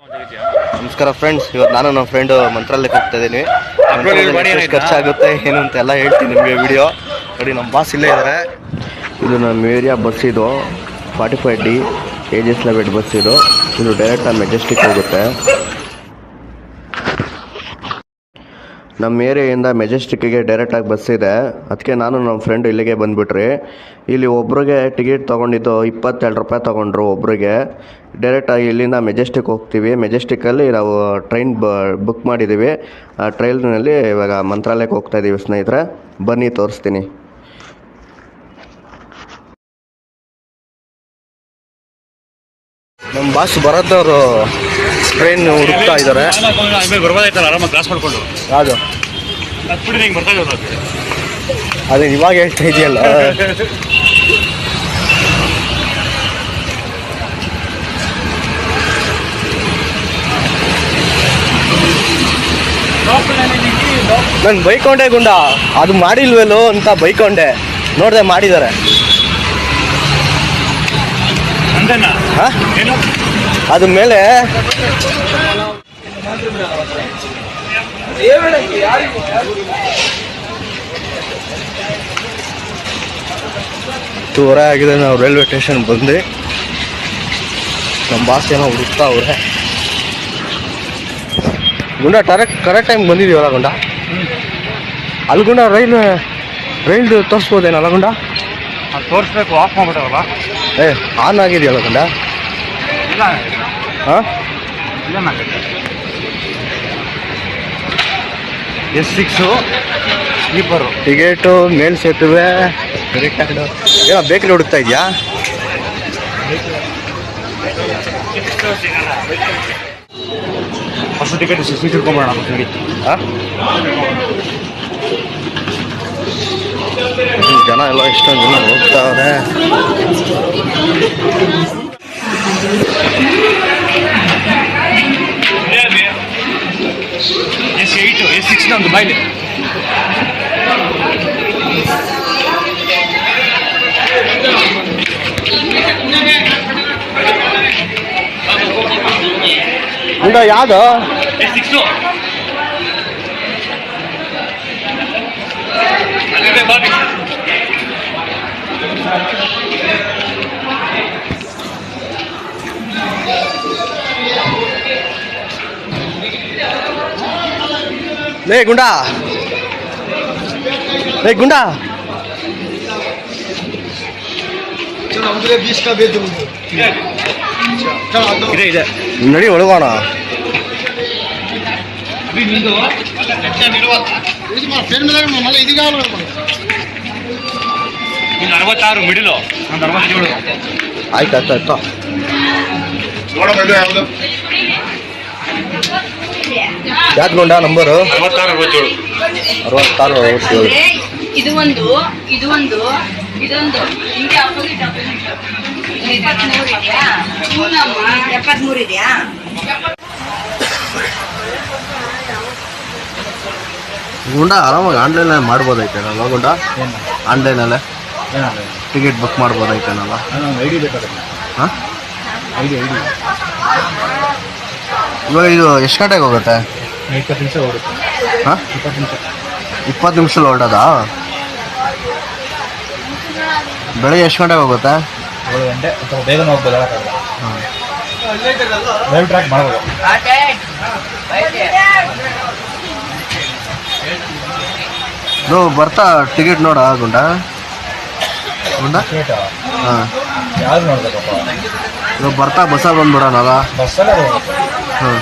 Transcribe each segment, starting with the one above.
ನಮಸ್ಕಾರ ಫ್ರೆಂಡ್ಸ್, ಇವತ್ತು ನಾನು ನಮ್ಮ ಫ್ರೆಂಡು ಮಂತ್ರಾಲಯಕ್ಕೆ ಹೋಗ್ತಾ ಇದ್ದೀನಿ. ಎಷ್ಟು ಖರ್ಚಾಗುತ್ತೆ ಏನು ಅಂತ ಎಲ್ಲ ಹೇಳ್ತೀನಿ ನಿಮಗೆ ವಿಡಿಯೋ ನೋಡಿ. ನಮ್ಮ ಬಾಸ್ ಇಲ್ಲೇ ಇದ್ದಾರೆ. ಇದು ನಮ್ಮ ಏರಿಯಾ ಬಸ್, ಇದು 45D ಏಜಸ್ ಲೆವೆಟ್ ಬಸ್. ಇದು ಡೈರೆಕ್ಟಾಗಿ ಮೆಜೆಸ್ಟಿಕ್ ಹೋಗುತ್ತೆ. ನಮ್ಮ ಏರಿಯಾಯಿಂದ ಮೆಜೆಸ್ಟಿಕ್ಕಿಗೆ ಡೈರೆಕ್ಟಾಗಿ ಬಸ್ ಇದೆ. ಅದಕ್ಕೆ ನಾನು ನಮ್ಮ ಫ್ರೆಂಡು ಇಲ್ಲಿಗೆ ಬಂದುಬಿಟ್ರಿ. ಇಲ್ಲಿ ಒಬ್ರಿಗೆ ಟಿಕೆಟ್ ತೊಗೊಂಡಿದ್ದು 22 ರೂಪಾಯಿ ತೊಗೊಂಡ್ರು ಒಬ್ರಿಗೆ. ಡೈರೆಕ್ಟಾಗಿ ಇಲ್ಲಿಂದ ಮೆಜೆಸ್ಟಿಕ್ ಹೋಗ್ತೀವಿ. ಮೆಜೆಸ್ಟಿಕ್ಕಲ್ಲಿ ನಾವು ಟ್ರೈನ್ ಬುಕ್ ಮಾಡಿದ್ದೀವಿ. ಆ ಟ್ರೈನಲ್ಲಿ ಇವಾಗ ಮಂತ್ರಾಲಯಕ್ಕೆ ಹೋಗ್ತಾಯಿದ್ದೀವಿ ಸ್ನೇಹಿತರೆ. ಬನ್ನಿ ತೋರಿಸ್ತೀನಿ. ನಮ್ಮ ಬಾಸ್ ಬರೋದವರು ಟ್ರೈನ್ ಹುಡುಕ್ತಾ ಇದ್ದಾರೆ. ಆರಾಮಾಗಿ ಕ್ಲಾಸ್ ಮಾಡ್ಕೊಂಡು ಅದು ಅದೇ ಇವಾಗ ಹೇಳ್ತಾ ಇದೆಯಲ್ಲ. ನಾನು ಬೈಕೊಂಡೆ ಗುಂಡ, ಅದು ಮಾಡಿಲ್ವೇಲೋ ಅಂತ ಬೈಕೊಂಡೆ. ನೋಡಿದೆ ಮಾಡಿದ್ದಾರೆ. ಅದ ಮೇಲೆ ದೂರ ಆಗಿದೆ. ನಾವು ರೈಲ್ವೆ ಸ್ಟೇಷನ್ ಬಂದು ನಮ್ಮ ಬಾಸ್ ಏನೋ ಹುಡುಕ್ತಾ ಅವ್ರೆ. ಗುಂಡ ಕರೆಕ್ಟ್ ಟೈಮ್ ಬಂದಿದ್ದೀವಲ್ಲ ಗುಂಡ. ಅಲ್ಲಿ ಗುಂಡ ರೈಲ್ದು ತೋರಿಸ್ಬೋದೇನಲ್ಲ ಗುಂಡ? ತೋರಿಸ್ಬೇಕು, ಆಫ್ ಮಾಡ್ಬಿಟ್ಟವಲ್ಲ. ಆನ್ ಆಗಿದೆಯಲ್ಲ ಗುಂಡ? ಹಾಂ, S6 ಸ್ಲೀಪರು ಟಿಕೆಟು ಮೇಲ್ ಸೇತುವೆ ಕರೆಕ್ಟಾಗಿ. ಏನೋ ಬೇಕ್ರಿ ಹುಡುಕ್ತಾ ಇದೆಯಾ? ಫಸ್ಟ್ ಟಿಕೆಟ್ ಸೀಟ್ ಹಿಡ್ಕೊಂಬೋಣ. ಹಾಂ, ಜನ ಎಲ್ಲ ಇಷ್ಟೊಂದು ಜನ ಹೋಗ್ತಾವ್ರೆ. S6 ಒಂದು ಬಾಯ್ಲಿ. ಗುಂಡ ಯಾವುದು? S6 ಲೇ ಗುಂಡ, ಲೇ ಗುಂಡ, ಇದೆ ನಡಿ ಒಳಗೋಣ. 66 ಮಿಡಿಲು, 67. ಆಯ್ತು. ಯಾಕೆ ಗುಂಡ ನಂಬರು? 66 ಇದೊಂದು ಹಿಂಗೆ ಆಪೋಸಿಟ್ 73 ಇದೆಯಾ? 73 ಇದೆಯಾ? ಗುಂಡ ಆರಾಮಾಗಿ ಆನ್ಲೈನಲ್ಲಿ ಮಾಡ್ಬೋದೈತೇನಲ್ಲ ಗುಂಡ? ಆನ್ಲೈನಲ್ಲೇ ಟಿಕೆಟ್ ಬುಕ್ ಮಾಡ್ಬೋದೈತೇನಲ್ಲ? ಐಡಿ ಬೇಕಾಗುತ್ತೆ. ಹಾಂ, ಐಡಿ ಇವಾಗ ಇದು ಎಷ್ಟು ಗಂಟೆಗೆ ಹೋಗುತ್ತೆ? 20 ನಿಮಿಷ ಹೋಗುತ್ತೆ. ಹಾಂ, 20 ನಿಮಿಷದಲ್ಲಿ ಹೊರಡೋದಾ? ಬೆಳಗ್ಗೆ ಎಷ್ಟು ಗಂಟೆಗೆ ಹೋಗುತ್ತೆ? 7 ಗಂಟೆ ಅಥವಾ ಬೇಗನೆ ಹೋಗ್ಬೋದು. ಹಾಂ, ಲೈವ್ ಟ್ರ್ಯಾಕ್ ಮಾಡ್ಬೋದು. ಬರ್ತಾ ಟಿಕೆಟ್ ನೋಡ ಗುಂಡ. ಹಾಂ, ಯಾವ್ದು ನೋಡ್ಬೇಕಪ್ಪ? ಇವಾಗ ಬರ್ತಾ ಬಸ್ಸಾಗಿ ಬಂದ್ಬಿಡೋಣಲ್ಲ? ಬಸ್ಸಲ್ಲೇ ಹೋಗುತ್ತೆ. ಹಾಂ,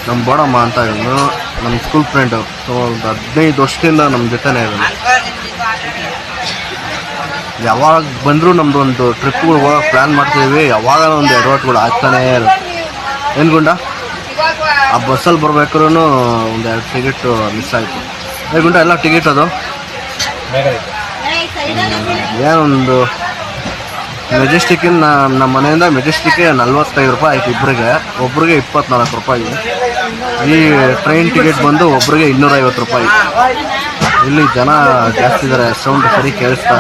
ನಮ್ಮ ಬೋಡಮ್ಮ ಅಂತ ಇವನು ನಮ್ಮ ಸ್ಕೂಲ್ ಫ್ರೆಂಡು. ಸೊ ಒಂದು 15 ವರ್ಷದಿಂದ ನಮ್ಮ ಜೊತೆನೇ ಇದ್ದಾನೆ. ಯಾವಾಗ ಬಂದರೂ ನಮ್ಮದು ಒಂದು ಟ್ರಿಪ್ಗಳು ಹೋಗೋಕೆ ಪ್ಲ್ಯಾನ್ ಮಾಡ್ತೀವಿ. ಯಾವಾಗ ಒಂದು ಎಡವಟ್ಗಳು ಆಗ್ತಾನೇ ಇರುತ್ತೆ. ಏನು ಗುಂಡ? ಆ ಬಸ್ಸಲ್ಲಿ ಬರ್ಬೇಕಾದ್ರೂ ಒಂದು 2 ಟಿಕೆಟು ಮಿಸ್ ಆಯಿತು. ಗುಂಡ ಎಲ್ಲ ಟಿಕೆಟ್ ಅದು ಏನೊಂದು ಮೆಜೆಸ್ಟಿಕ್ಕಿನ ನಮ್ಮ ಮನೆಯಿಂದ ಮೆಜೆಸ್ಟಿಕ್ಗೆ 45 ರೂಪಾಯಿ ಆಯ್ತು ಇಬ್ಬರಿಗೆ. ಒಬ್ರಿಗೆ 24 ರೂಪಾಯಿ. ಈ ಟ್ರೈನ್ ಟಿಕೆಟ್ ಬಂದು ಒಬ್ರಿಗೆ 250 ರೂಪಾಯಿ. ಇಲ್ಲಿ ಜನ ಜಾಸ್ತಿ ಇದ್ದಾರೆ, ಸೌಂಡ್ ಸರಿ ಕೇಳಿಸ್ತಾ.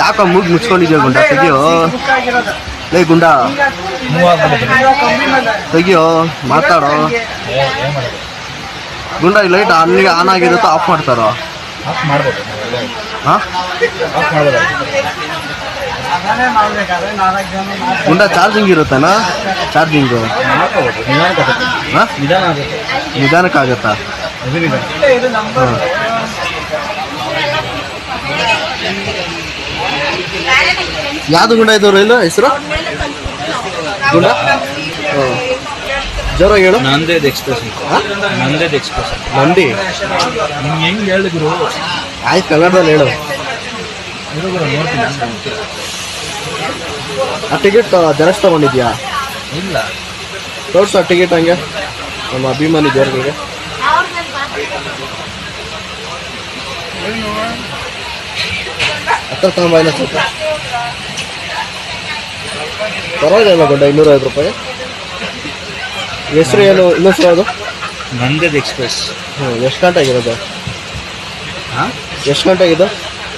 ಯಾಕೋ ಮೂಗ್ ಮುಚ್ಕೊಂಡಿದ್ಯಾ ಗುಂಡ? ತೆಗಿಯೋ ಲೇ ಗುಂಡ ಮೂವ್ ಆಗ್ಬಿಟ್ಟಿದೆ. ತೆಗಿಯೋ ಮಾತಾಡೋ. ಏನು ಮಾಡೋದು? ಗುಂಡ ಈ ಲೈಟ್ ಅಲ್ಲಿಗೆ ಆನ್ ಆಗಿರುತ್ತೋ ಆಫ್ ಮಾಡ್ತಾರೋ? ಆಫ್ ಮಾಡ್ಬೋದು. ಹಾಂ ಆಫ್ ಮಾಡ್ಬೋದು. ಗುಂಡ ಚಾರ್ಜಿಂಗ್ ಇರುತ್ತೇನಾ? ಚಾರ್ಜಿಂಗು ಮಾಡ್ಕೋಬೋದು. ನಿಧಾನಕ್ಕಾಗುತ್ತೆ. ಹಾಂ ನಿಧಾನ ಆಗುತ್ತೆ. ನಿಧಾನಕ್ಕಾಗತ್ತಾ? ಇದು ನಿಧಾನ. ಹಾಂ ಯಾವುದು ಗುಂಡ ಇದು ರೈಲು ಹೆಸರು? ಗುಂಡ ಹಾಂ ಜೋರಾಗಿ ಹೇಳು. ನಂದೇದ್ ಎಕ್ಸ್ಪ್ರೆಸ್. ನಂದೇದ್ ಎಕ್ಸ್ಪ್ರೆಸ್. ನಂದಿ. ನಿಮ್ಗೆ ಹೆಂಗೆ ಹೇಳಿದ್ರು? ಆಯ್ತು ಕನ್ನಡದಲ್ಲಿ ಹೇಳು. ನೋಡ್ತೀನಿ. ಆ ಟಿಕೆಟ್ ಜೆರಾಕ್ಸ್ ತೊಗೊಂಡಿದ್ಯಾ? ಇಲ್ಲ. ತೋರ್ಸು ಆ ಟಿಕೆಟ್ ಹಂಗೆ ನಮ್ಮ ಅಭಿಮಾನಿ ದೇವ್ರಿಗೆ. ಹತ್ರ ತಗೊಂಬ ಸ್ವಲ್ಪ ಪರವಾಗಿಲ್ಲ ಗುಂಡ. 250 ರೂಪಾಯಿ. ಹೆಸರು ಏನು ಇನ್ನೊಂದು ಅದು? ನಂದೇದ್ ಎಕ್ಸ್ಪ್ರೆಸ್. ಎಷ್ಟು ಗಂಟೆ ಆಗಿರೋದು? ಹಾಂ ಎಷ್ಟು ಗಂಟೆಗಿದ್ದು?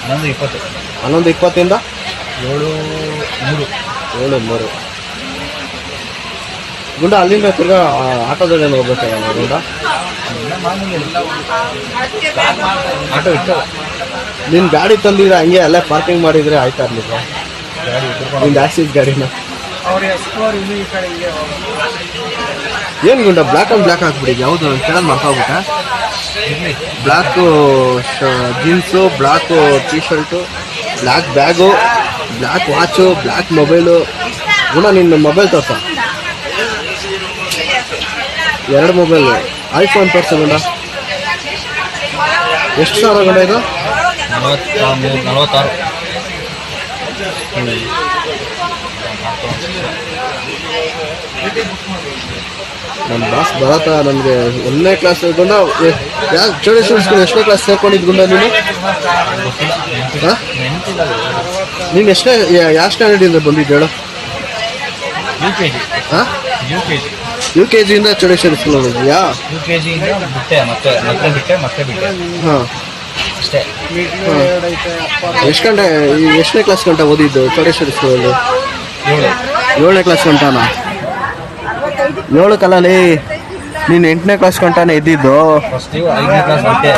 11:20. 11:20 7:03. ಗುಂಡ ಅಲ್ಲಿಂದ ತಿರ್ಗಾ ಆಟೋದಲ್ಲಿ ಹೋಗ್ಬೇಕಲ್ಲ ಗುಂಡ? ಆಟೋ ಇತ್ತು. ನಿನ್ನ ಗಾಡಿ ತಂದಿದ್ರೆ ಹಂಗೆ ಅಲ್ಲೇ ಪಾರ್ಕಿಂಗ್ ಮಾಡಿದರೆ ಆಯ್ತಾ ಇರಲಿಲ್ಲ? ಗಾಡಿ ನಿಂದು ಆಕ್ಸಿಸ್ ಗಾಡಿನ ಏನು ಗುಂಡ ಬ್ಲ್ಯಾಕ್ ಆ್ಯಂಡ್ ಬ್ಲ್ಯಾಕ್ ಹಾಕ್ಬಿಟ್ಟಿದ್ದು? ಯಾವುದು ನಾನು ಕೇಳೋದು ಮರ್ತೋಗ್ಬಿಟ್ಟೆ. Black jeans, black T shirt, black bag, black watch, black mobile. ಗುಣ ನಿನ್ನ ಮೊಬೈಲ್ ತೋರ್ಸ. 2 ಮೊಬೈಲ್ ಐಫೋನ್ ತೋರ್ಸ ಗುಂಡ. ಎಷ್ಟು ಸಾವಿರ ಗುಂಡ ಇದು? 46. ನಮ್ಮ ಬಾಸ್ ಬರತ್ತ ನನಗೆ 1ನೇ ಕ್ಲಾಸ್ ಗುಂಡ. ಯಾವ ಚೌಡೇಶ್ವರಿ ಸ್ಕೂಲ್ ಎಷ್ಟನೇ ಕ್ಲಾಸ್ ಸೇರ್ಕೊಂಡಿದ್ದು ಗುಂಡ ನೀನು? ಹಾಂ ನೀನು ಎಷ್ಟನೇ ಯಾವ ಸ್ಟ್ಯಾಂಡರ್ಡಿಂದ ಬಂದಿದ್ದು ಹೇಳು? UKG. ಹಾಂ UKG. UKGಯಿಂದ ಚೌಡೇಶ್ವರಿ ಸ್ಕೂಲ್ ಹೋಗಿದ್ಯಾ? UKGಯಿಂದ ಬಿಟ್ಟೆ. ಮತ್ತೆ ಬಿಟ್ಟೆ. ಹಾಂ ಅಷ್ಟೇ. ಎಷ್ಟು ಗಂಟೆ ಎಷ್ಟನೇ ಕ್ಲಾಸ್ ಗಂಟ ಓದಿದ್ದು ಚೌಡೇಶ್ವರಿ ಸ್ಕೂಲಲ್ಲಿ? 7ನೇ ಕ್ಲಾಸ್ ಗಂಟನಾ? 7 ಕಲ್ಲಲ್ಲಿ ನೀನು 8ನೇ ಕ್ಲಾಸ್ ಗಂಟನೇ ಇದ್ದಿದ್ದು. ಫಸ್ಟು 5ನೇ ಕ್ಲಾಸ್ ಬಿಟ್ಟೆ.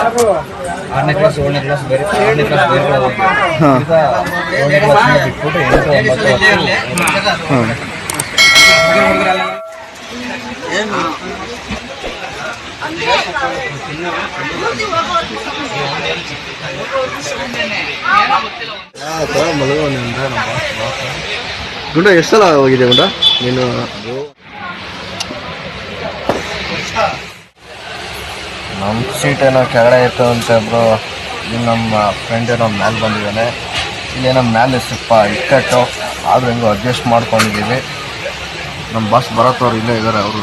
6ನೇ ಕ್ಲಾಸ್ 7ನೇ ಕ್ಲಾಸ್ ಬೇರೆ. 6ನೇ ಕ್ಲಾಸ್ ಬೇರೆ ಕಡೆ ಹೋಗಿ. ಹಾಂ ಈಗ 7ನೇ ಕ್ಲಾಸ್ ಬಿಟ್ಬಿಟ್ಟು 8, 9 ಹಾಂ ಗುಂಡ ಎಷ್ಟು ಸಲ ಹೋಗಿದೆ ಗುಂಡ ನೀನು? ನಮ್ಮ ಸೀಟ್ ಏನೋ ಕೆಳಗಡೆ ಇತ್ತು ಅಂತ ಬ್ರೋ. ಇಲ್ಲಿ ನಮ್ಮ ಫ್ರೆಂಡ್ ಏನೋ ಮ್ಯಾಲೆ ಬಂದಿದ್ದಾನೆ. ಇಲ್ಲೇನೋ ಮ್ಯಾಲೆ ಸ್ವಲ್ಪ ಇಕ್ಕಟ್ಟು ಆದರೂ ಹೆಂಗೋ ಅಡ್ಜಸ್ಟ್ ಮಾಡ್ಕೊಂಡಿದ್ದೀವಿ. ನಮ್ಮ ಬಸ್ ಬರೋತ್ತವ್ರು ಇಲ್ಲೇ ಇದ್ದಾರೆ ಅವರು.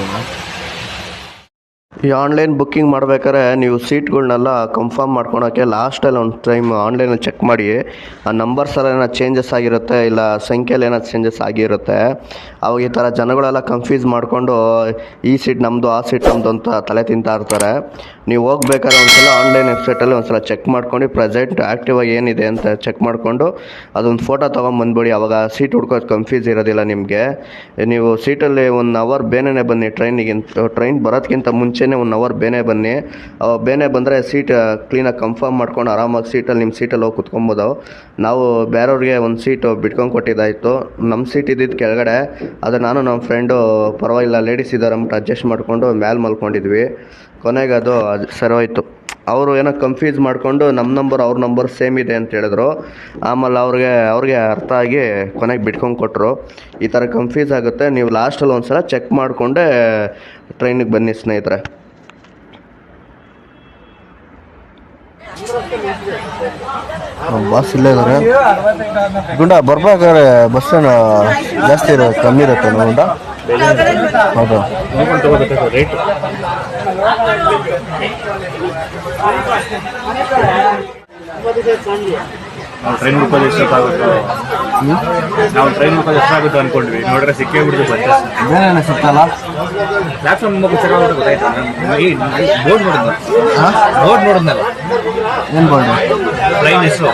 ಈ ಆನ್ಲೈನ್ ಬುಕ್ಕಿಂಗ್ ಮಾಡ್ಬೇಕಾದ್ರೆ ನೀವು ಸೀಟ್ಗಳನ್ನೆಲ್ಲ ಕನ್ಫರ್ಮ್ ಮಾಡ್ಕೊಳಕ್ಕೆ ಲಾಸ್ಟಲ್ಲಿ ಒಂದು ಟೈಮ್ ಆನ್ಲೈನಲ್ಲಿ ಚೆಕ್ ಮಾಡಿ. ಆ ನಂಬರ್ಸೆಲ್ಲ ಏನೋ ಚೇಂಜಸ್ ಆಗಿರುತ್ತೆ, ಇಲ್ಲ ಸಂಖ್ಯೆಯಲ್ಲಿ ಏನೋ ಚೇಂಜಸ್ ಆಗಿರುತ್ತೆ. ಅವಾಗ ಈ ಥರ ಜನಗಳೆಲ್ಲ ಕನ್ಫ್ಯೂಸ್ ಮಾಡಿಕೊಂಡು ಈ ಸೀಟ್ ನಮ್ಮದು ಆ ಸೀಟ್ ನಮ್ಮದು ಅಂತ ತಲೆ ತಿಂತಾ ಇರ್ತಾರೆ. ನೀವು ಹೋಗ್ಬೇಕಾದ್ರೆ ಒಂದ್ಸಲ ಆನ್ಲೈನ್ ವೆಬ್ಸೈಟಲ್ಲಿ ಒಂದ್ಸಲ ಚೆಕ್ ಮಾಡ್ಕೊಂಡು ಪ್ರೆಸೆಂಟ್ ಆ್ಯಕ್ಟಿವ್ ಆಗಿ ಏನಿದೆ ಅಂತ ಚೆಕ್ ಮಾಡಿಕೊಂಡು ಅದೊಂದು ಫೋಟೋ ತೊಗೊಂಬಂದ್ಬಿಡಿ. ಅವಾಗ ಸೀಟ್ ಹುಡ್ಕೋದು ಕನ್ಫ್ಯೂಸ್ ಇರೋದಿಲ್ಲ ನಿಮಗೆ. ನೀವು ಸೀಟಲ್ಲಿ 1 ಅವರ್ ಬೇನೆ ಬನ್ನಿ. ಟ್ರೈನ್ ಬರೋದಕ್ಕಿಂತ ಮುಂಚೆನೇ 1 ಅವರ್ ಬೇನೆ ಬನ್ನಿ. ಬೇನೆ ಬಂದರೆ ಸೀಟ್ ಕ್ಲೀನಾಗಿ ಕನ್ಫರ್ಮ್ ಮಾಡ್ಕೊಂಡು ಆರಾಮಾಗಿ ಸೀಟಲ್ಲಿ ನಿಮ್ಮ ಸೀಟಲ್ಲಿ ಹೋಗಿ ಕುತ್ಕೊಬೋದು. ನಾವು ಬೇರೆಯವ್ರಿಗೆ ಒಂದು ಸೀಟು ಬಿಟ್ಕೊಂಡು ಕೊಟ್ಟಿದ್ದಾಯಿತು. ನಮ್ಮ ಸೀಟ್ ಇದ್ದಿದ್ದು ಕೆಳಗಡೆ. ಅದು ನಾನು ನಮ್ಮ ಫ್ರೆಂಡು ಪರವಾಗಿಲ್ಲ ಲೇಡೀಸ್ ಇದ್ದಾರೆ ಅಂದ್ಬಿಟ್ಟು ಅಡ್ಜಸ್ಟ್ ಮಾಡಿಕೊಂಡು ಮೇಲೆ ಮಲ್ಕೊಂಡಿದ್ವಿ. ಕೊನೆಗೆ ಅದು ಸರಿ ಹೋಯ್ತು. ಅವರು ಏನೋ ಕನ್ಫ್ಯೂಸ್ ಮಾಡಿಕೊಂಡು ನಮ್ಮ ನಂಬರ್ ಅವ್ರ ನಂಬರ್ ಸೇಮ್ ಇದೆ ಅಂತ ಹೇಳಿದ್ರು. ಆಮೇಲೆ ಅವ್ರಿಗೆ ಅರ್ಥ ಆಗಿ ಕೊನೆಗೆ ಬಿಟ್ಕೊಂಡು ಕೊಟ್ಟರು. ಈ ಥರ ಕನ್ಫ್ಯೂಸ್ ಆಗುತ್ತೆ. ನೀವು ಲಾಸ್ಟಲ್ಲಿ ಒಂದು ಸಲ ಚೆಕ್ ಮಾಡಿಕೊಂಡೇ ಟ್ರೈನಿಗೆ ಬನ್ನಿ ಸ್ನೇಹಿತರೆ. ಬಸ್ ಇಲ್ಲೇ ಇದ್ದಾರೆ ಗುಂಡ. ಬರ್ಬೇಕಾದ್ರೆ ಬಸ್ ಏನು ಜಾಸ್ತಿ ಕಮ್ಮಿ ಇರುತ್ತೆ ಗುಂಡ? ಹೌದು ರೇಟು. ನಾವು ಟ್ರೈನ್ ಹುಡ್ಕೋದು ಎಷ್ಟಾಗುತ್ತೋ ಅನ್ಕೊಂಡ್ವಿ. ನೋಡ್ರೆ ಸಿಕ್ಕೇ ಬಿಡುದು. ಬೇರೆ ಸಿಗ್ತಲ್ಲ ಪ್ಲಾಟ್ಫಾರ್ಮ್ ಗೊತ್ತಾಯ್ತು. ಬೋರ್ಡ್ ನೋಡಿದ್ನಲ್ಲ. ಏನು ಬೋರ್ಡ್? ಟ್ರೈನ್ ಹೆಸರು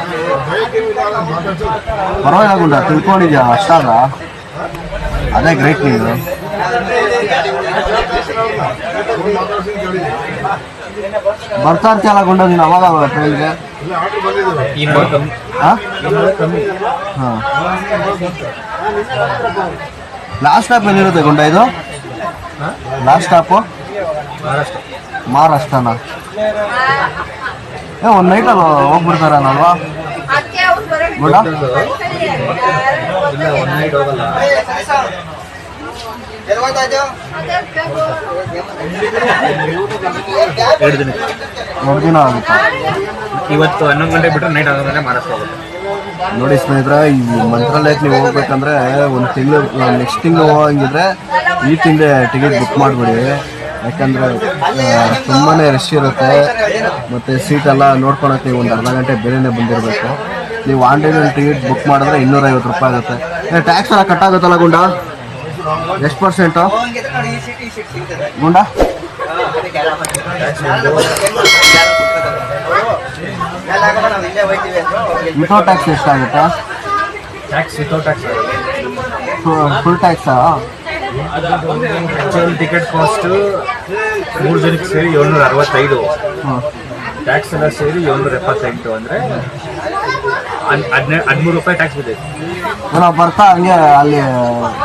ಪರವಾಗಿಲ್ಲ ಗುಂಡ ತಿಳ್ಕೊಂಡಿದ್ಯಾ ಅಷ್ಟಾಗ? ಅದೇ ಗ್ರೇಟ್ ನೀವು. ಬರ್ತಾ ಇರ್ತೀಯಲ್ಲ ಗುಂಡ ನೀನು ಅವಾಗ ಟ್ರೈನ್ಗೆ? ಹಾಂ, ಲಾಸ್ಟ್ ಸ್ಟಾಪ್ ಎಲ್ಲಿರುತ್ತೆ ಗುಂಡ ಇದು? ಲಾಸ್ಟ್ ಸ್ಟಾಪು ಮಹಾರಾಷ್ಟ್ರನಾ? ಒಂದು ನೈಟಲ್ಲಿ ಹೋಗ್ಬಿಡ್ತಾರನಲ್ವಾ ಗುಂಡ? ಎರಡು ದಿನ ಆಗುತ್ತಾ? ಇವತ್ತು 11 ಗಂಟೆ ಬಿಟ್ಟರೆ ನೈಟ್ 11 ಗಂಟೆ ಮಹಾರಾಷ್ಟ್ರ ಹೋಗುತ್ತೆ. ನೋಡಿ ಸ್ನೇಹಿತರೆ, ಈ ಮಂತ್ರಾಲಯಕ್ಕೆ ನೀವು ಹೋಗ್ಬೇಕಂದ್ರೆ ಒಂದು ತಿಂಗಳು, ನೆಕ್ಸ್ಟ್ ತಿಂಗಳು ಹೋಗಂಗಿದ್ರೆ ಈ ತಿಂಗಳೇ ಟಿಕೆಟ್ ಬುಕ್ ಮಾಡಿಬಿಡಿ. ಯಾಕಂದರೆ ತುಂಬಾ ರಶ್ ಇರುತ್ತೆ, ಮತ್ತು ಸೀಟೆಲ್ಲ ನೋಡ್ಕೊಳಕ್ಕೆ ನೀವು ಒಂದು ಅರ್ಧ ಗಂಟೆ ಬೇರೆಯೇ ಬಂದಿರಬೇಕು. ನೀವು ಆನ್ಲೈನಲ್ಲಿ ಟಿಕೆಟ್ ಬುಕ್ ಮಾಡಿದ್ರೆ 250 ರೂಪಾಯಿ ಆಗುತ್ತೆ. ಟ್ಯಾಕ್ಸ್ ಎಲ್ಲ ಕಟ್ಟಾಗುತ್ತಲ್ಲ ಗುಂಡ? ಎಷ್ಟು ಪರ್ಸೆಂಟು ಗುಂಡ? ವಿತೌಟ್ ಟ್ಯಾಕ್ಸ್ ಎಷ್ಟಾಗುತ್ತೆ? ಟ್ಯಾಕ್ಸ್ ವಿತೌಟ್ ಟ್ಯಾಕ್ಸ್ ಫುಲ್ ಟ್ಯಾಕ್ಸಾ? ಆ್ಯಕ್ಚುಲಿ ಟಿಕೆಟ್ ಕಾಸ್ಟು 3 ಜನಕ್ಕೆ ಸೇರಿ 765. ಟ್ಯಾಕ್ಸ್ ಎಲ್ಲ ಸೇರಿ 778. ಅಂದರೆ 13 ರೂಪಾಯಿ ಟ್ಯಾಕ್ಸ್ ಬಿದ್ದಿದೆ. ನಾವು ಬರ್ತಾ ಹಂಗೆ ಅಲ್ಲಿ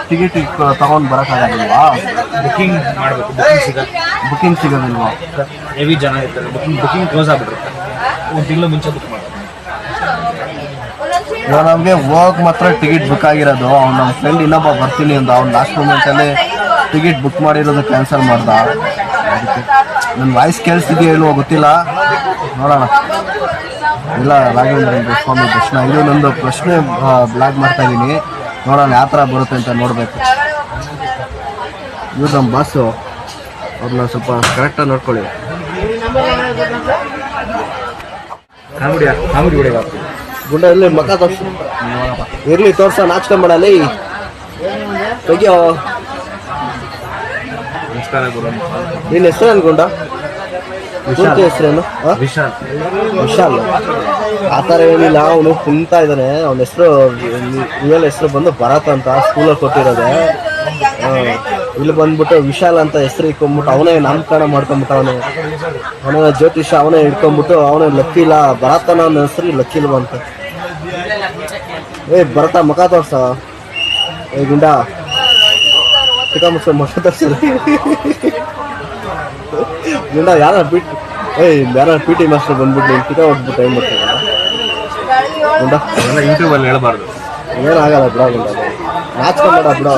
ಟಿಕೆಟ್ ತಗೊಂಡು ಬರೋಕ್ಕಾಗಲ್ವಾ? ಬುಕ್ಕಿಂಗ್ ಮಾಡಬೇಕು. ಬುಕ್ಕಿಂಗ್ ಸಿಗೋದಿಲ್ವಾ? ಹೆವಿ ಜನ ಇರ್ತಾರೆ. ಬುಕ್ಕಿಂಗ್ ಕ್ಲೋಸ್ ಆಗಿಬಿಟ್ಟಿರುತ್ತೆ. ಒಂದು ತಿಂಗಳು ಮುಂಚೆ ಬುಕ್ ಮಾಡಿ. ಇವಾಗ ನಮಗೆ ಹೋಗಕ್ಕೆ ಮಾತ್ರ ಟಿಕೆಟ್ ಬುಕ್ ಆಗಿರೋದು. ಅವ್ನು ನಮ್ಮ ಫ್ರೆಂಡ್ ಇನ್ನೊಬ್ಬ ಬರ್ತೀನಿ ಅಂತ ಅವ್ನು ಲಾಸ್ಟ್ ಮೂಮೆಂಟಲ್ಲಿ ಟಿಕೆಟ್ ಬುಕ್ ಮಾಡಿರೋದು ಕ್ಯಾನ್ಸಲ್ ಮಾಡ್ದ. ಅದಕ್ಕೆ ನನ್ನ ವಾಯ್ಸ್ ಕೇಳಿಸ್ತಿದೆಯೋ ಇಲ್ವೋ ಗೊತ್ತಿಲ್ಲ, ನೋಡೋಣ. ಇಲ್ಲ, ರಾಘವೇಂದ್ರ ಸ್ವಾಮಿ ದರ್ಶನ ಇದು ನಂದು ಪ್ರಶ್ನೆ ಬ್ಲಾಗ್ ಮಾಡ್ತಾಯಿದ್ದೀನಿ. ನೋಡೋಣ ಯಾವ ಥರ ಬರುತ್ತೆ ಅಂತ ನೋಡಬೇಕು. ಇವ್ರು ನಮ್ಮ ಬಾಸು, ಅವ್ರನ್ನ ಸ್ವಲ್ಪ ಕರೆಕ್ಟಾಗಿ ನೋಡ್ಕೊಳ್ಳಿ. ಗುಂಡ ಇರಲಿ, ಮಕ್ಕ ತೋರ್ಸು. ಇರಲಿ ತೋರ್ಸ, ನಾಚ್ಕೊಂಬೇಡಲ್ಲಿ ತೆಗಿಯೋ. ನಮಸ್ಕಾರ ಗುರು. ನಿನ್ನ ಹೆಸರು ಅನ್ಕೊಂಡ? ಪೂರ್ತಿ ಹೆಸರೇನು? ವಿಶಾಲ್. ಆ ಥರ ಏನಿಲ್ಲ, ಅವನು ಕುಂತಾ ಇದ್ದಾನೆ. ಅವನ ಹೆಸರು ರಿಯಲ್ ಹೆಸರು ಬಂದು ಭರತ್ ಅಂತ, ಸ್ಕೂಲಲ್ಲಿ ಕೊಟ್ಟಿರೋದೆ. ಇಲ್ಲಿ ಬಂದ್ಬಿಟ್ಟು ವಿಶಾಲ್ ಅಂತ ಹೆಸರು ಇಟ್ಕೊಂಡ್ಬಿಟ್ಟು ಅವನೇ ನಾಮಕರಣ ಮಾಡ್ಕೊಂಬಿಟ್ಟು ಅವನೇ ಜ್ಯೋತಿಷ ಅವನೇ ಇಟ್ಕೊಂಡ್ಬಿಟ್ಟು ಅವನೇ ಲಕ್ಕಿಲ್ಲ ಭರತನ ಅವನ ಹೆಸರು ಲಕ್ಕಿಲ್ವಂತ. ಭರತ ಮಕ ತೋರ್ಸ. ಗುಂಡ ಚಿಕ್ಕ ಮಕ ತೋರ್ಸ. ಗುಂಡ ಯಾರ ಪಿ ಟಿ ಮಾಸ್ಟರ್ ಬಂದ್ಬಿಟ್ಟು ನೀನು ಟಿಕ ಹೊಡ್ಬಿಟ್ಟು ಏನು ಮಾಡ್ತಾರೆ ಗುಂಡ? ಯೂಟ್ಯೂಬಲ್ಲಿ ಹೇಳ್ಬಾರ್ದು, ಏನಾಗಲ್ಲ ಬಿಡ ಗುಂಡ, ನಾಚ್ಕೊಂಬೇಡ ಬಿಡ.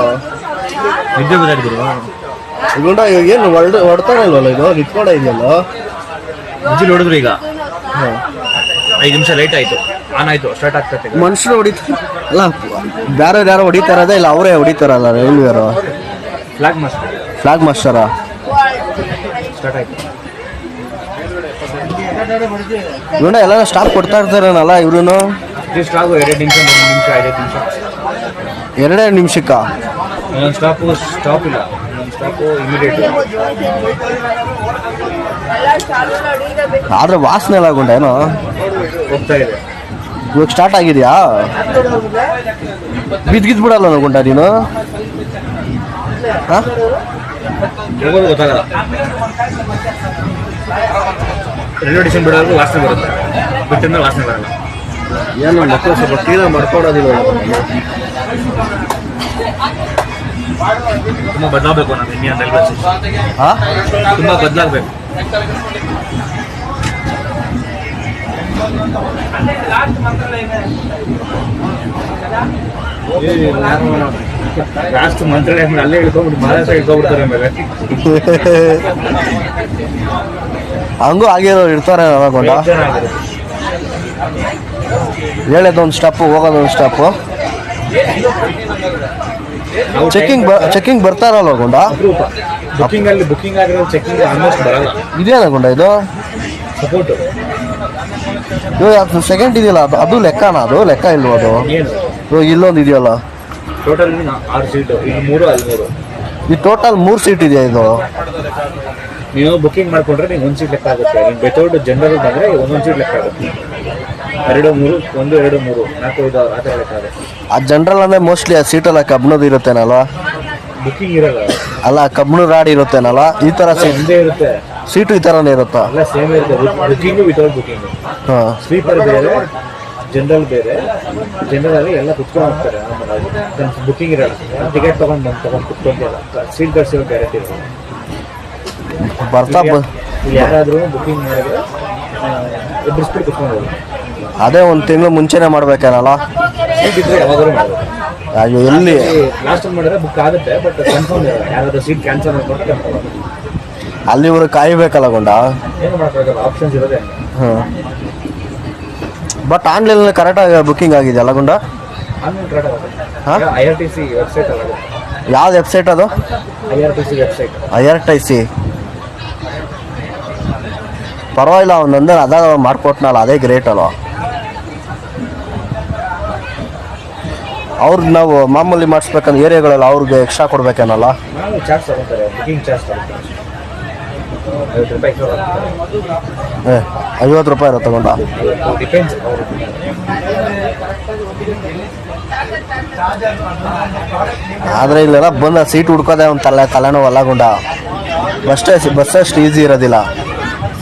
ನಿದ್ದೆ ಬಂದಿದ್ರು ಗುಂಡ ಏನು ಹೊಡ್ತಾನೆ ಇಲ್ವಲ್ಲ, ಇದು ನಿಂತ್ಕೊಂಡ ಇದೆಯಲ್ಲೋ. ವಿಜಿಲ್ ಹೊಡೆದ್ರು. ಈಗ 5 ನಿಮಿಷ ಲೇಟ್ ಆಯಿತು, ಆನ್ ಆಯಿತು, ಸ್ಟಾರ್ಟ್ ಆಗ್ತದೆ. ಮನುಷ್ಯರು ಹೊಡಿತಾರೆ ಅಲ್ಲ, ಬೇರೆ ಯಾರೋ ಹೊಡಿತಾರದೇ ಇಲ್ಲ, ಅವರೇ ಹೊಡಿತಾರಲ್ಲ ರೈಲ್ವೇರು. ಫ್ಲಾಗ್ ಮಾಸ್ಟರಾ? ಸ್ಟಾರ್ಟ್ ಆಯಿತು. ಗುಂಡ ಎಲ್ಲ ಸ್ಟಾಪ್ ಕೊಡ್ತಾ ಇರ್ತಾರನಲ್ಲ ಇವ್ರು. ಸ್ಟಾಪ್ 2 ನಿಮಿಷ 3 ನಿಮಿಷ 5 ನಿಮಿಷ. 2 ನಿಮಿಷಕ್ಕ ಒಂದೊಂದು ಸ್ಟಾಪ್ ಇಲ್ಲ, ಒಂದೊಂದು ಸ್ಟಾಪು ಇಮಿಡಿಯೇಟ್. ಆದ್ರೆ ವಾಸನೆ ಎಲ್ಲ ಗುಂಡ ಏನೋ ಹೋಗ್ತಾ ಇದೆ. ಇವಾಗ ಸ್ಟಾರ್ಟ್ ಆಗಿದೆಯಾ? ಬಿದ್ಬಿಡಲ್ಲ ಗುಂಡ ನೀನು? ಹಾಂ, ಹೋಗೋದು ಗೊತ್ತಾಗಲ್ಲ. ರೈಲ್ವೆ ಸ್ಟೇಷನ್ ಬಿಡೋದು ವಾಸನೆ ಬರುತ್ತೆ, ಬಿಟ್ಟಿಂದ ವಾಸನೆ ಬರಲ್ಲ. ಏನು ಮಕ್ಕಳು ಸ್ವಲ್ಪ ಕ್ಲೀನಾಗಿ ಮಾಡ್ಕೊಡೋದಿಲ್ಲ. ತುಂಬ ಬದಲಾಗಬೇಕು ನಮ್ಮ ಇಂಡಿಯನ್ ರೈಲ್ವೆ ಸ್ಟೇಷನ್. ಹಾಂ, ತುಂಬ ಬದಲಾಗಬೇಕು. ಲಾಸ್ಟ್ ಮಂತ್ರಾಲಯ ಅಲ್ಲೇ ಇಳ್ಕೊಂಡ್ಬಿಟ್ಟು ಮಹಾರಾಷ್ಟ್ರ ಇಳ್ಕೊಂಡ್ಬಿಡ್ತಾರೆ. ಆಮೇಲೆ ಹಂಗೂ ಆಗಿರೋರು ಇರ್ತಾರೆ ಅವಾಗೊಂಡ. ಹೇಳೋದೊಂದು ಸ್ಟಾಪು, ಹೋಗೋದೊಂದು ಸ್ಟಾಪು. ಚೆಕಿಂಗ್ ಬರ್ತಾರಲ್ವ ಗೊಂಡ? ಬುಕ್ಕಿಂಗ್ ಆಗಿರೋ ಚೆಕಿಂಗ್ ಆಲ್ಮೋಸ್ಟ್ ಬರಲ್ಲ. ಇದೇನ ಗೊಂಡ ಇದು? ಸಪೋರ್ಟ್ ಇವಾಗ ಸೆಕೆಂಡ್ ಇದೆಯಲ್ಲ, ಅದು ಲೆಕ್ಕನಾ? ಅದು ಲೆಕ್ಕ ಇಲ್ವ ಅದು? ಏನು ಇಲ್ಲೊಂದು ಇದೆಯಲ್ಲ, ಟೋಟಲ್ 6 ಸೀಟು, ಇದು 3 ಅಲ್ಲಿ 3. ಈ ಟೋಟಲ್ 3 ಸೀಟ್ ಇದೆಯಾ ಇದು? ನೀವು ಬುಕ್ಕಿಂಗ್ ಮಾಡ್ಕೊಂಡ್ರೆ ನೀವು 1 ಸೀಟ್ ಲೆಕ್ಕ ಆಗುತ್ತೆ. ನೀವು ವಿತೌಟ್ ಜನರಲ್ ಬಂದರೆ 1 ಸೀಟ್ ಲೆಕ್ಕ ಆಗುತ್ತೆ. 2 3 1 2 3 4 5 6 ಆ ಥರ ಲೆಕ್ಕ ಆಗುತ್ತೆ. ಆ ಜನರಲ್ ಅಂದರೆ ಮೋಸ್ಟ್ಲಿ ಆ ಸೀಟೆಲ್ಲ ಕಬ್ನದು ಇರುತ್ತೇನಲ್ವಾ? ಬುಕ್ಕಿಂಗ್ ಇರಲ್ಲ. ಅಲ್ಲ ಕಬ್ಬಿಣ ರಾಡ್ ಇರುತ್ತೇನಲ್ಲ ಈ ಥರ ಒಂದೇ ಇರುತ್ತೆ, ಸೀಟು ಈ ಥರನೇ ಇರುತ್ತಾ? ಎಲ್ಲ ಸೇಮ್ ಇರುತ್ತೆ. Booking without booking. ಹಾಂ, ಸ್ಲೀಪರ್ ಬೇರೆ, ಜನರಲ್ ಬೇರೆ. ಜನರಲ್ ಎಲ್ಲ ಕುತ್ಕೊಂಡು ಹೋಗ್ತಾರೆ. ಬುಕ್ಕಿಂಗ್ ಇರಲ್ಲ. ಟಿಕೆಟ್ ತಗೊಂಡು ಕುತ್ಕೊಂಡಿಲ್ಲ. ಸೀಟ್ ಕಟ್ಸಿರೋ ಗ್ಯಾರಂಟಿ ಇರಲ್ಲ. ಬರ್ತಾ ಯಾರಾದರೂ ಬುಕ್ಕಿಂಗ್ ಮಾಡಿದ್ರೆ ಎಬ್ಬರಿಸ್ಬಿಟ್ಟು ಕುತ್ಕೊಂಡು ಹೋಗಿ. ಅದೇ ಒಂದು ತಿಂಗಳು ಮುಂಚೆನೇ ಮಾಡ್ಬೇಕೇನಲ್ಲ? ಸೀಟ್ ಇದ್ರೆ ಯಾವಾಗಾದ್ರೂ ಮಾಡ್ಬೋದು. ಅಯ್ಯೋ ಎಲ್ಲಿ ಲಾಸ್ಟ್ ಟೈಮ್ ಮಾಡಿದ್ರೆ ಬುಕ್ ಆಗುತ್ತೆ, ಬಟ್ ಕನ್ಫರ್ಮ್ ಇರಲ್ಲ. ಯಾರಾದ್ರೂ ಸೀಟ್ ಕ್ಯಾನ್ಸಲ್ ಮಾಡ್ಕೊಂಡು ಕನ್ಫರ್ಮ್ ಆಗುತ್ತೆ. ಅಲ್ಲಿವರು ಕಾಯಬೇಕಲ್ಲ ಗೊಂಡ. ಏನು ಮಾಡೋಕ್ಕಾಗಲ್ಲ, ಆಪ್ಷನ್ಸ್ ಇರೋದೇ ಹಂಗೆ. ಹಾಂ, ಬಟ್ ಆನ್ಲೈನಲ್ಲಿ ಕರೆಕ್ಟಾಗಿ ಬುಕ್ಕಿಂಗ್ ಆಗಿದೆಯಲ್ಲ ಗೊಂಡ? ಆನ್ಲೈನ್ ಕರೆಕ್ಟ್ ಆಗುತ್ತೆ. ಹಾಂ, IRTC ವೆಬ್ಸೈಟ್ ಅಲ್ಲ, ಯಾವ್ದು ವೆಬ್ಸೈಟ್ ಅದು? IRTC website. IRTC ಪರವಾಗಿಲ್ಲ, ಅವನಂದ್ರೆ ಅದ ಮಾಡ್ಕೊಟ್ನಲ್ಲ, ಅದೇ ಗ್ರೇಟ್ ಅಲ್ವಾ? ಅವ್ರಿಗೆ ನಾವು ಮಾಮೂಲಿ ಮಾಡಿಸ್ಬೇಕಂದ್ರೆ ಏರಿಯಾಗಳೆಲ್ಲ ಅವ್ರಿಗೆ ಎಕ್ಸ್ಟ್ರಾ ಕೊಡ್ಬೇಕೇನಲ್ಲ? ನಾವು ಚಾರ್ಜ್ ತಗೊತಾರೆ, ಬುಕಿಂಗ್ ಚಾರ್ಜ್ ತಗೊತಾರೆ. 50 ರೂಪಾಯಿ ಎಕ್ಸ್ಟ್ರಾ ತಗೊತಾರೆ. 50 ರೂಪಾಯಿ ಇರೋ ತಗೊಂಡ. ಡಿಪೆಂಡ್ಸ್. ಆದರೆ ಇಲ್ಲೆಲ್ಲ ಬಂದ ಸೀಟ್ ಹುಡ್ಕೋದೆ ಒಂದು ತಲೆನೋವು ಅಲ್ಲ ಗೊಂಡ. ಬಸ್ ಅಷ್ಟು ಈಸಿ ಇರೋದಿಲ್ಲ.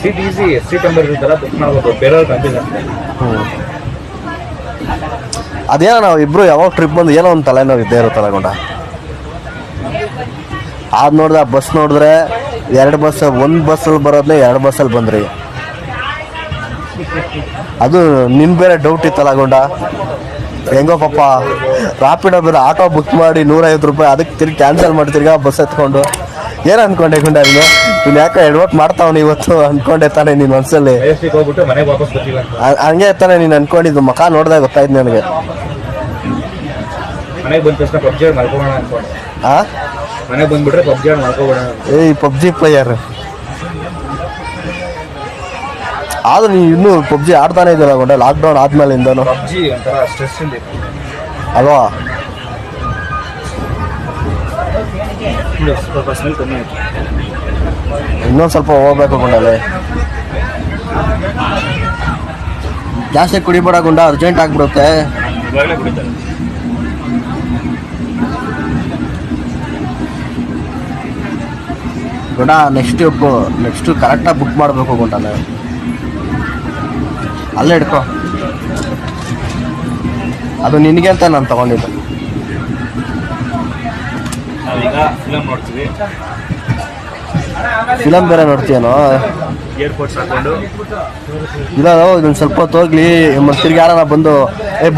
ಸೀಟ್ ಈಸಿ, ಸೀಟ್ ನಂಬರ್ ಇರುತ್ತಲ್ಲ ಬುಕ್ ಮಾಡ್ಬೋದು. ಬೇರೆಯವ್ರು ಕನ್ಫ್ಯೂಸ್ ಆಗ್ತಾರೆ. ಅದೇನೋ ನಾವು ಇಬ್ಬರು ಯಾವಾಗ ಟ್ರಿಪ್ ಬಂದು ಏನೋ ಒಂದು ತಲೆನೋವು ಇದ್ದೇ ಇರುತ್ತಲ್ಲ ಗೊಂಡ. ಅದು ನೋಡಿದ್ರೆ ಆ ಬಸ್ ನೋಡಿದ್ರೆ 2 ಬಸ್, ಒಂದು ಬಸ್ಸಲ್ಲಿ ಬರೋದನ್ನೇ 2 ಬಸ್ಸಲ್ಲಿ ಬಂದ್ರಿ. ಅದು ನಿನ್ನ ಬೇರೆ ಡೌಟ್ ಇತ್ತಲ್ಲ ಗೊಂಡ. ಹೆಂಗೋ ಪಾಪ ರಾಪಿಡೋ ಬೇರೆ ಆಟೋ ಬುಕ್ ಮಾಡಿ 150 ರೂಪಾಯಿ, ಅದಕ್ಕೆ ತಿರ್ಗಿ ಕ್ಯಾನ್ಸಲ್ ಮಾಡ್ತಿರ್ಗ ಬಸ್ ಎತ್ಕೊಂಡು. ಏನು ಅನ್ಕೊಂಡೆ ಗೊಂಡ ನೀನು ಯಾಕೆ ಎಡ್ವರ್ಟ್ ಮಾಡ್ತಾವನು ಇವತ್ತು ಅನ್ಕೊಂಡೆ ತಾನೆ ನೀನು ಒಂದ್ಸಲಿ? ಹೋಗ್ಬಿಟ್ಟು ಮನೆಗೆ ವಾಪಸ್ ಬರ್ತೀವಿ ಅಂತ ಹಂಗೆ ತಾನೆ ನೀನು ಅನ್ಕೊಂಡಿದ್ದು? ಮಖ ನೋಡಿದಾಗ ಗೊತ್ತಾಯ್ತು ನನಗೆ. ಮನೆಗೆ ಬಂದ ತಕ್ಷಣ ಪಬ್ಜಿ ಮಲ್ಕೋಬೋಣ ಅನ್ಕೊಂಡೆ. ಮನೆಗೆ ಬಂದ್ಬಿಟ್ರೆ ಪಬ್ಜಿ ಮಲ್ಕೋಬೋಣ. ಪಬ್ಜಿ ಪ್ಲೇಯರ್ ಆದ್ರೂ ನೀನು ಇನ್ನೂ ಪಬ್ಜಿ ಆಡ್ತಾನೆ ಇದೆಯಲ್ಲ ಗೊಂಡ, ಲಾಕ್ಡೌನ್ ಆದ್ಮೇಲಿಂದನು. ಪಬ್ಜಿ ಒಂಥರ ಸ್ಟ್ರೆಸ್ ಅಲ್ವಾ? ಸ್ವಲ್ಪ ಸ್ಮೆಲ್ ಕಮ್ಮಿ ಆಯ್ತು. ಇನ್ನೊಂದು ಸ್ವಲ್ಪ ಹೋಗ್ಬೇಕು ಗೊಂಡಲ್ಲಿ. ಜಾಸ್ತಿ ಕುಡಿಬೇಡ ಗೊಂಡ, ಅರ್ಜೆಂಟ್ ಆಗಿಬಿಡುತ್ತೆ. ಇವಾಗಲೇ ಕುಡಿತಾರೆ. ಗೊಂಡ ನೆಕ್ಸ್ಟು ಕರೆಕ್ಟಾಗಿ ಬುಕ್ ಮಾಡಬೇಕು ಗೊಂಡನೆ. ಅಲ್ಲೇ ಹಿಡ್ಕೊ, ಅದು ನಿನಗೆ ಅಂತ ನಾನು ತಗೊಂಡಿದ್ದು. ನಾವೀಗ ಫಿಲಮ್ ನೋಡ್ತೀವಿ. ಫಿಲಮ್ ಬೇರೆ ನೋಡ್ತೀಯನೋ? ಏರ್ಪೋರ್ಟ್ಸ್ ಹಾಕೊಂಡು ಇಲ್ಲ, ಇದೊಂದು ಸ್ವಲ್ಪ ಹೊತ್ತು ಹೋಗ್ಲಿ. ಮತ್ತು ತಿರ್ಗಿ ಯಾರನ್ನ ಬಂದು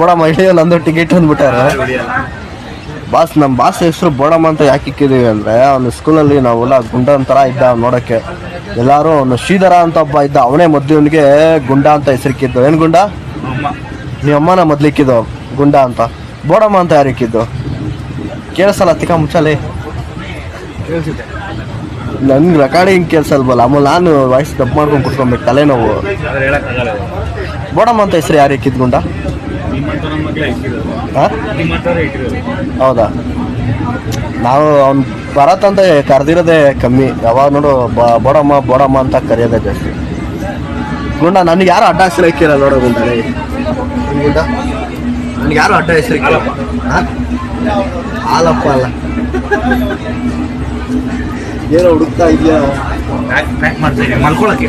ಬೋಡಮ್ಮ ಇಳಿಯೋ ನಂದು ಟಿಕೆಟ್ ಅಂದ್ಬಿಟ್ಟಾರೆ. ಬಾಸ್, ನಮ್ಮ ಬಾಸ್ ಹೆಸರು ಬೋಡಮ್ಮ ಅಂತ ಯಾಕೆ ಇಕ್ಕಿದ್ದೀವಿ ಅಂದರೆ, ಅವನು ಸ್ಕೂಲಲ್ಲಿ ನಾವೆಲ್ಲ ಗುಂಡನ ಥರ ಇದ್ದ ನೋಡೋಕ್ಕೆ. ಎಲ್ಲರೂ ಅವನು ಶ್ರೀಧರ ಅಂತ ಒಬ್ಬ ಇದ್ದ, ಅವನೇ ಮೊದಲಿಗೆ ಗುಂಡ ಅಂತ ಹೆಸರಿಕ್ಕಿದ್ದು. ಏನು ಗುಂಡ? ನಿಮ್ಮ ಅಮ್ಮನ ಮೊದಲಿಕ್ಕಿದ್ದು ಗುಂಡ ಅಂತ. ಬೋಡಮ್ಮ ಅಂತ ಯಾರು ಇಕ್ಕಿದ್ದು? ಕೇಳಿಸಲ್ಲ ತಿಕ್ಕ ಮುಚ್ಚಲಿ. ಕೇಳಿಸುತ್ತೆ. ನನ್ಗೆ ರೆಕಾರ್ಡಿಂಗ್ ಕೇಳಿಸಲ್ವಲ್ಲ, ಆಮೇಲೆ ನಾನು ವಾಯ್ಸ್ ಡಬ್ ಮಾಡ್ಕೊಂಡು ಕುತ್ಕೊಬೇಕು, ತಲೆನೋವು. ಹೇಳಕ್ಕಾಗಲ್ಲ. ಬೋಡಮ್ಮ ಅಂತ ಹೆಸರು ಯಾರು ಇಕ್ಕಿದ್ದು ಗುಂಡ? ಹಾಂ, ಹೌದಾ? ನಾವು ಅವ್ನು ಭರತ್ ಅಂತ ಕರೆದಿರೋದೇ ಕಮ್ಮಿ. ಯಾವಾಗ ನೋಡು ಬೋಡಮ್ಮ ಅಂತ ಕರೆಯೋದೇ ಜಾಸ್ತಿ. ಗುಂಡ ನನಗೆ ಯಾರು ಅಡ್ಡ ಹೆಸರು ಇಕ್ಕಿರಲ್ಲ ನೋಡೋ ಗುಂಡ. ಗುಂಡ ನನಗೆ ಯಾರು ಅಡ್ಡ ಹೆಸರು ಇಕ್ಕಿಲ್ಲ. ಹಾಂ, ಹಾಲಪ್ಪ ಅಲ್ಲ, ಏನೋ ಹುಡುಕ್ತಾ ಇದೆಯಾ? ಪ್ಯಾಕ್ ಮಾಡ್ತಾ ಇದ್ದೀನಿ ಮಲ್ಕೊಳಕ್ಕೆ.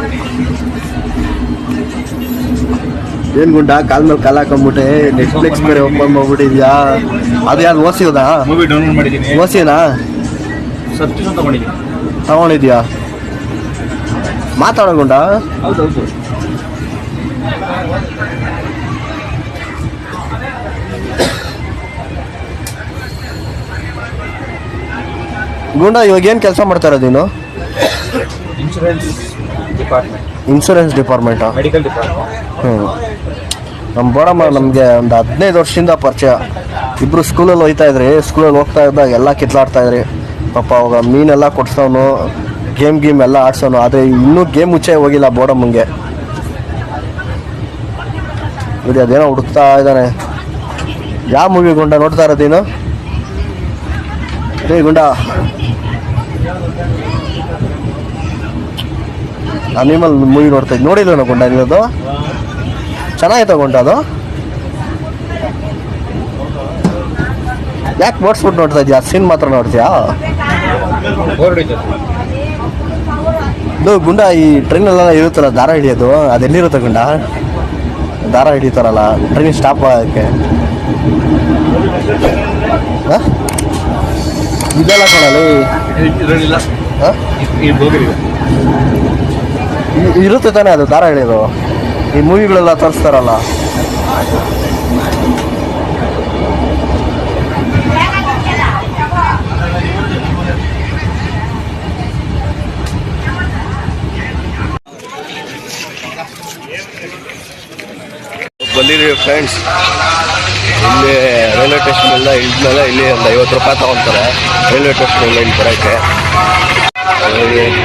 ಏನ್ ಗುಂಡ ಕಾಲ್ ಮೇಲೆ ಕಾಲ್ ಹಾಕೊಂಡ್ಬಿಟ್ಟೆ, ನೆಟ್ಫ್ಲಿಕ್ಸ್ ಬೇರೆ ಓಪನ್ ಮಾಡ್ಬಿಟ್ಟಿದ್ಯಾ? ಅದು ಯಾರು ಓಸಿಯೋದಾ? ಮೂವಿ ಡೌನ್ಲೋಡ್ ಮಾಡಿದ್ದೀನಿ. ಓಸಿನಾ? ಸಬ್ಸ್ಕ್ರಿಪ್ಷನ್ ತಗೊಂಡಿದ್ದೀನಿ. ತಗೊಂಡಿದ್ಯಾ? ಮಾತಾಡೋ ಗುಂಡ. ಹೌದೌದು. ಗುಂಡ ಇವಾಗ ಏನು ಕೆಲಸ ಮಾಡ್ತಾ ಇರೋದು ನೀನು? ಇನ್ಶೂರೆನ್ಸ್ ಡಿಪಾರ್ಟ್ಮೆಂಟಾ? Medical department. ನಮ್ಮ ಬೋಡಮ್ಮ ನಮಗೆ ಒಂದು 15 ವರ್ಷದಿಂದ ಪರಿಚಯ. ಇಬ್ಬರು ಸ್ಕೂಲಲ್ಲಿ ಹೋಗ್ತಾ ಇದ್ರಿ. ಸ್ಕೂಲಲ್ಲಿ ಹೋಗ್ತಾ ಇದ್ದಾಗ ಎಲ್ಲ ಕಿತ್ಲಾಡ್ತಾ ಇದ್ರಿ. ಪಾಪ ಅವಾಗ ಮೀನೆಲ್ಲ ಕೊಡ್ಸೋನು, ಗೇಮ್ ಎಲ್ಲ ಆಡ್ಸೋನು. ಆದರೆ ಇನ್ನೂ ಗೇಮ್ ಮುಚ್ಚೆ ಹೋಗಿಲ್ಲ ಬೋಡಮ್ಮಂಗೆ. ನೋಡಿ ಅದೇನೋ ಹುಡುಕ್ತಾ ಇದ್ದಾನೆ. ಯಾವ ಮೂವಿ ಗುಂಡ ನೋಡ್ತಾ ಇರೋದೇನು? ಗುಂಡ ಅನಿಮಲ್ ಮೂವಿ ನೋಡ್ತಾ ಇದ್ದು ನೋಡಿಲ್ಲ ಗುಂಡ ನೀವದು? ಚೆನ್ನಾಗಿತ್ತು ಗುಂಡ ಅದು. ಯಾಕೆ ನೋಡ್ಸ್ಬಿಟ್ಟು ನೋಡ್ತಾ ಇದೆಯಾ? ಸೀನ್ ಮಾತ್ರ ನೋಡ್ತೀಯಾ? ಇದು ಗುಂಡ ಈ ಟ್ರೈನಲ್ಲೆಲ್ಲ ಇರುತ್ತಲ್ಲ ದಾರ ಹಿಡಿಯೋದು, ಅದೆಲ್ಲಿರುತ್ತೆ ಗುಂಡ? ದಾರ ಹಿಡಿತಾರಲ್ಲ ಟ್ರೈನ್ ಸ್ಟಾಪ್ ಆಗೋಕ್ಕೆ, ಇದೆಲ್ಲ ಕೊಡಲಿ ಇರುತ್ತೆ ತಾನೇ ಅದು ದಾರ ಹಿಡಿಯೋದು, ಈ ಮೂವಿಗಳೆಲ್ಲ ತೋರಿಸ್ತಾರಲ್ಲ. ಬಂದಿದ್ದೀವಿ ಫ್ರೆಂಡ್ಸ್, ಇಲ್ಲಿ ರೈಲ್ವೆ ಸ್ಟೇಷನಿಂದ ಇಳಿದ್ಮೇಲೆ ಇಲ್ಲಿ ಒಂದು 50 ರೂಪಾಯಿ ತೊಗೊತಾರೆ ರೈಲ್ವೆ ಸ್ಟೇಷನಿಂದ ಇಲ್ಲಿ ಬರೋಕ್ಕೆ.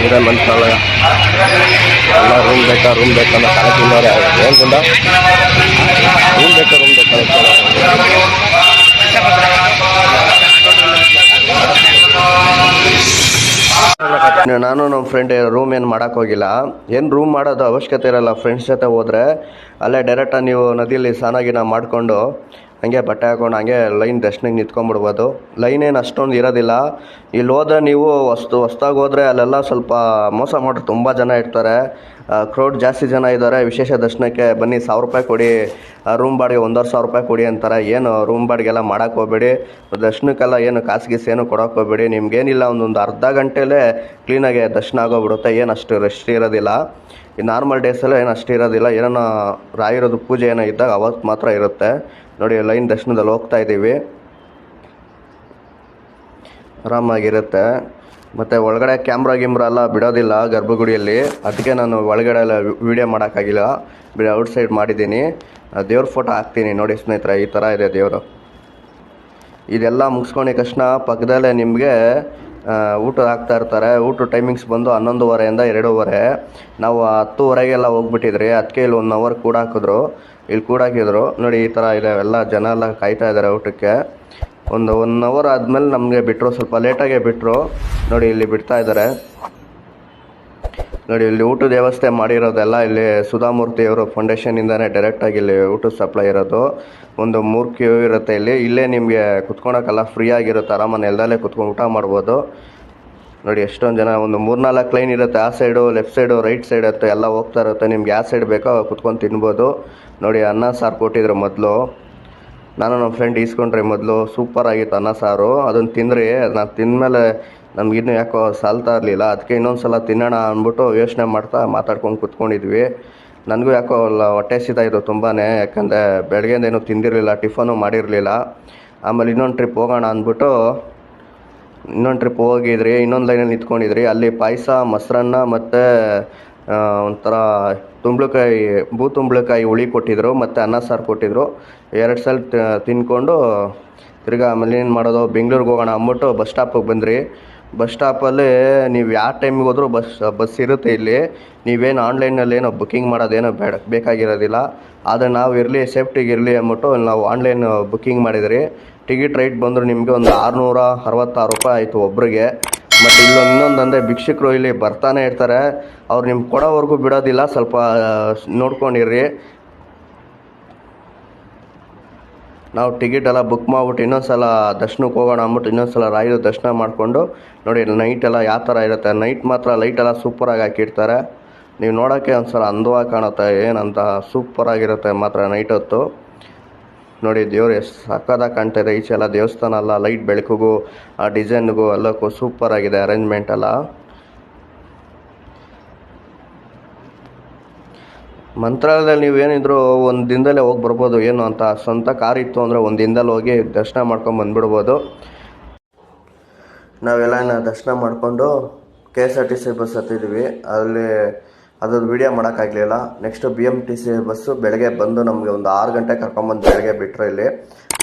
ಇದೆ ಮಂತ್ರಾಲಯ. ಎಲ್ಲ ರೂಮ್ ಬೇಕಾ ಅನ್ನೋ ಕಾಲಕ್ಕಿನ್ನೋರೆ ಏನು ಗುಂಡ? ರೂಮ್ ಬೇಕಾ ನಾನು ನಮ್ಮ ಫ್ರೆಂಡ್ ರೂಮ್ ಏನು ಮಾಡೋಕ್ಕೋಗಿಲ್ಲ. ಏನು ರೂಮ್ ಮಾಡೋದು ಅವಶ್ಯಕತೆ ಇರಲ್ಲ. ಫ್ರೆಂಡ್ಸ್ ಜೊತೆ ಹೋದರೆ ಅಲ್ಲೇ ಡೈರೆಕ್ಟಾಗಿ ನೀವು ನದಿಯಲ್ಲಿ ಸ್ನಾನ ಮಾಡಿಕೊಂಡು ಹಂಗೆ ಬಟ್ಟೆ ಹಾಕೊಂಡು ಹಂಗೆ ಲೈನ್ ದರ್ಶನಕ್ಕೆ ನಿಂತ್ಕೊಂಡ್ಬಿಡ್ಬೋದು. ಲೈನ್ ಏನು ಅಷ್ಟೊಂದು ಇರೋದಿಲ್ಲ. ಇಲ್ಲಿ ಹೋದ್ರೆ ನೀವು ಹೊಸ್ದಾಗಿ ಹೋದರೆ ಅಲ್ಲೆಲ್ಲ ಸ್ವಲ್ಪ ಮೋಸ ಮಾಡೋರು ತುಂಬ ಜನ ಇರ್ತಾರೆ. ಕ್ರೌಡ್ ಜಾಸ್ತಿ ಜನ ಇದ್ದಾರೆ. ವಿಶೇಷ ದರ್ಶನಕ್ಕೆ ಬನ್ನಿ, 1000 ರೂಪಾಯಿ ಕೊಡಿ, ರೂಮ್ ಬಾಡಿಗೆ 1,500 ರೂಪಾಯಿ ಕೊಡಿ ಅಂತಾರೆ. ಏನು ರೂಮ್ ಬಾಡಿಗೆಲ್ಲ ಮಾಡೋಕ್ಕೆ ಹೋಗ್ಬೇಡಿ. ದರ್ಶನಕ್ಕೆಲ್ಲ ಏನು ಕಾಸು ಏನು ಕೊಡೋಕೆ ಹೋಗ್ಬೇಡಿ. ನಿಮ್ಗೇನಿಲ್ಲ ಒಂದು ಅರ್ಧ ಗಂಟೆಲೇ ಕ್ಲೀನಾಗಿ ದರ್ಶನ ಆಗೋಗ್ಬಿಡುತ್ತೆ. ಏನು ಅಷ್ಟು ರಶ್ ಇರೋದಿಲ್ಲ. ಈ ನಾರ್ಮಲ್ ಡೇಸಲ್ಲೂ ಏನು ಅಷ್ಟು ಇರೋದಿಲ್ಲ. ಏನೋ ರಾಯಿರೋದು ಪೂಜೆ ಏನೋ ಇದ್ದಾಗ ಅವತ್ತು ಮಾತ್ರ ಇರುತ್ತೆ. ನೋಡಿ ಲೈನ್ ದರ್ಶನದಲ್ಲಿ ಹೋಗ್ತಾ ಇದ್ದೀವಿ, ಆರಾಮಾಗಿರುತ್ತೆ. ಮತ್ತು ಒಳಗಡೆ ಕ್ಯಾಮ್ರಾ ಎಲ್ಲ ಬಿಡೋದಿಲ್ಲ ಗರ್ಭಗುಡಿಯಲ್ಲಿ. ಅದಕ್ಕೆ ನಾನು ಒಳಗಡೆ ಎಲ್ಲ ವೀಡಿಯೋ ಮಾಡೋಕ್ಕಾಗಿಲ್ಲ, ಔಟ್ಸೈಡ್ ಮಾಡಿದ್ದೀನಿ. ದೇವ್ರ ಫೋಟೋ ಹಾಕ್ತೀನಿ ನೋಡಿ ಸ್ನೇಹಿತರೆ. ಈ ಥರ ಇದೆ ದೇವರು. ಇದೆಲ್ಲ ಮುಗಿಸ್ಕೊಂಡಿದ್ದ ತಕ್ಷಣ ಪಕ್ಕದಲ್ಲೇ ನಿಮಗೆ ಊಟ ಹಾಕ್ತಾ ಇರ್ತಾರೆ. ಊಟ ಟೈಮಿಂಗ್ಸ್ ಬಂದು 11:30ಇಂದ 2:30. ನಾವು 10:30ಗೆಲ್ಲ ಹೋಗ್ಬಿಟ್ಟಿದ್ರಿ. ಅದಕ್ಕೆ ಇಲ್ಲಿ 1 ಅವರ್ ಕೂಡಾಕಿದ್ರು. ನೋಡಿ ಈ ಥರ ಇದೆ. ಎಲ್ಲ ಜನ ಎಲ್ಲ ಕಾಯ್ತಾ ಇದ್ದಾರೆ ಊಟಕ್ಕೆ. ಒಂದು 1 ಅವರ್ ಆದಮೇಲೆ ನಮಗೆ ಬಿಟ್ಟರು, ಸ್ವಲ್ಪ ಲೇಟಾಗೇ ಬಿಟ್ಟರು. ನೋಡಿ ಇಲ್ಲಿ ಬಿಡ್ತಾ ಇದ್ದಾರೆ. ನೋಡಿ ಇಲ್ಲಿ ಊಟದ ವ್ಯವಸ್ಥೆ ಮಾಡಿರೋದೆಲ್ಲ ಇಲ್ಲಿ ಸುಧಾಮೂರ್ತಿಯವರು ಫೌಂಡೇಶನಿಂದನೇ ಡೈರೆಕ್ಟಾಗಿ ಇಲ್ಲಿ ಊಟದ ಸಪ್ಲೈ ಇರೋದು. ಒಂದು 3 ಕ್ಯೂ ಇರುತ್ತೆ ಇಲ್ಲಿ. ಇಲ್ಲೇ ನಿಮಗೆ ಕುತ್ಕೊಳಕ್ಕೆಲ್ಲ ಫ್ರೀ ಆಗಿರುತ್ತೆ. ಆರಾಮ ನೆಲದಲ್ಲೇ ಕುತ್ಕೊಂಡು ಊಟ ಮಾಡ್ಬೋದು. ನೋಡಿ ಎಷ್ಟೊಂದು ಜನ, ಒಂದು 3-4 ಲೈನ್ ಇರುತ್ತೆ. ಆ side, left side, right side ಇರುತ್ತೆ, ಎಲ್ಲ ಹೋಗ್ತಾ ಇರುತ್ತೆ. ನಿಮ್ಗೆ ಯಾವ ಸೈಡ್ ಬೇಕೋ ಕುತ್ಕೊಂಡು ತಿನ್ಬೋದು. ನೋಡಿ ಅನ್ನ ಸಾರು ಕೊಟ್ಟಿದ್ರು ಮೊದಲು. ನಾನು ನಮ್ಮ ಫ್ರೆಂಡ್ ಈಸ್ಕೊಂಡ್ರೆ ಮೊದಲು ಸೂಪರ್ ಆಗಿತ್ತು ಅನ್ನ ಸಾರು. ಅದನ್ನು ತಿಂದ್ರಿ. ನಾನು ತಿಂದಮೇಲೆ ನಮಗಿನ್ನೂ ಯಾಕೋ ಸಾಲ್ತಾ ಇರಲಿಲ್ಲ. ಅದಕ್ಕೆ ಇನ್ನೊಂದು ಸಲ ತಿನ್ನೋಣ ಅಂದ್ಬಿಟ್ಟು ಯೋಚನೆ ಮಾತಾಡ್ಕೊಂಡು ಕುತ್ಕೊಂಡಿದ್ವಿ. ನನಗೂ ಯಾಕೋ ಹೊಟ್ಟೆ ಹಸಿತಾಯಿತ್ತು ತುಂಬಾ. ಯಾಕಂದರೆ ಬೆಳಗ್ಗೆಯಿಂದ ಏನೂ ತಿಂದಿರಲಿಲ್ಲ, ಟಿಫನು ಮಾಡಿರಲಿಲ್ಲ. ಆಮೇಲೆ ಇನ್ನೊಂದು ಟ್ರಿಪ್ ಹೋಗೋಣ ಅಂದ್ಬಿಟ್ಟು ಇನ್ನೊಂದು ಟ್ರಿಪ್ ಹೋಗಿದ್ರಿ. ಇನ್ನೊಂದು ಲೈನಲ್ಲಿ ನಿಂತ್ಕೊಂಡಿದ್ರಿ. ಅಲ್ಲಿ ಪಾಯಸ, ಮೊಸರನ್ನ ಮತ್ತು ಒಂಥರ ತುಂಬಳಕಾಯಿ ಹುಳಿ ಕೊಟ್ಟಿದ್ದರು ಮತ್ತು ಅನ್ನ ಸಾರು ಕೊಟ್ಟಿದ್ದರು. 2 ಸಲ ತಿನ್ಕೊಂಡು ತಿರ್ಗಾ ಆಮೇಲೆ ಏನು ಮಾಡೋದು, ಬೆಂಗಳೂರಿಗೆ ಹೋಗೋಣ ಅಂದ್ಬಿಟ್ಟು ಬಸ್ ಸ್ಟಾಪಿಗೆ ಬಂದ್ರಿ. ಬಸ್ ಸ್ಟಾಪಲ್ಲಿ ನೀವು ಯಾವ ಟೈಮಿಗೆ ಹೋದರೂ ಬಸ್ ಇರುತ್ತೆ ಇಲ್ಲಿ. ನೀವೇನು ಆನ್ಲೈನಲ್ಲಿ ಏನೋ ಬುಕ್ಕಿಂಗ್ ಮಾಡೋದೇನೋ ಬೇಕಾಗಿರೋದಿಲ್ಲ. ಆದರೆ ನಾವು ಸೇಫ್ಟಿಗೆ ಇರಲಿ ಅಂದ್ಬಿಟ್ಟು ನಾವು ಆನ್ಲೈನ್ ಬುಕ್ಕಿಂಗ್ ಮಾಡಿದ್ರಿ. ಟಿಕೆಟ್ ರೇಟ್ ಬಂದರು ನಿಮಗೆ ಒಂದು 666 ರೂಪಾಯಿ ಆಯಿತು ಒಬ್ರಿಗೆ. ಮತ್ತು ಇನ್ನೊಂದು ಅಂದರೆ ಭಿಕ್ಷುಕರು ಇಲ್ಲಿ ಬರ್ತಾನೆ ಇರ್ತಾರೆ. ಅವ್ರು ನಿಮ್ಗೆ ಕೊಡೋವರೆಗೂ ಬಿಡೋದಿಲ್ಲ. ಸ್ವಲ್ಪ ನೋಡ್ಕೊಂಡಿರ್ರಿ. ನಾವು ಟಿಕೆಟ್ ಎಲ್ಲ ಬುಕ್ ಮಾಡಿಬಿಟ್ಟು ಇನ್ನೊಂದು ಸಲ ದರ್ಶನಕ್ಕೆ ಹೋಗೋಣ ಅಂದ್ಬಿಟ್ಟು ಇನ್ನೊಂದು ಸಲ ರಾಯರ ದರ್ಶನ ಮಾಡಿಕೊಂಡು ನೋಡಿ ನೈಟೆಲ್ಲ ಯಾವ ಥರ ಇರುತ್ತೆ. ನೈಟ್ ಮಾತ್ರ ಲೈಟೆಲ್ಲ ಸೂಪರಾಗಿ ಹಾಕಿರ್ತಾರೆ. ನೀವು ನೋಡೋಕ್ಕೆ ಒಂದು ಸಲ ಅಂದವಾಗಿ ಕಾಣುತ್ತೆ. ಏನಂತ ಸೂಪರಾಗಿರುತ್ತೆ ಮಾತ್ರ ನೈಟ್ ಹೊತ್ತು. ನೋಡಿ ದೇವ್ರು ಎಷ್ಟು ಸಕ್ಕದಾಗಿ ಕಾಣ್ತಾ ಇದೆ. ಈಚೆಲ್ಲ ದೇವಸ್ಥಾನ ಎಲ್ಲ ಲೈಟ್ ಬೆಳಕಿಗೂ ಆ ಡಿಸೈನ್ಗೂ ಎಲ್ಲಕ್ಕೂ ಸೂಪರಾಗಿದೆ ಅರೇಂಜ್ಮೆಂಟ್ ಎಲ್ಲ. ಮಂತ್ರಾಲಯದಲ್ಲಿ ನೀವೇನಿದ್ರು ಒಂದು ದಿನದಲ್ಲೇ ಹೋಗಿ ಬರ್ಬೋದು. ಏನು ಅಂತ ಸ್ವಂತ ಕಾರ್ ಇತ್ತು ಅಂದರೆ ಒಂದು ದಿನದಲ್ಲಿ ಹೋಗಿ ದರ್ಶನ ಮಾಡ್ಕೊಂಡು ಬಂದುಬಿಡ್ಬೋದು. ನಾವೆಲ್ಲ ದರ್ಶನ ಮಾಡಿಕೊಂಡು KSRTC ಬಸ್ ಹತ್ತಿದ್ವಿ. ಅಲ್ಲಿ ಅದ್ರದ್ದು ವೀಡಿಯೋ ಮಾಡೋಕ್ಕಾಗಲಿಲ್ಲ. ನೆಕ್ಸ್ಟು BMTC ಬಸ್ಸು ಬೆಳಗ್ಗೆ ಬಂದು ನಮಗೆ ಒಂದು 6 ಗಂಟೆ ಕರ್ಕೊಂಬಂದು ಬೆಳಗ್ಗೆ ಬಿಟ್ಟರೆ ಇಲ್ಲಿ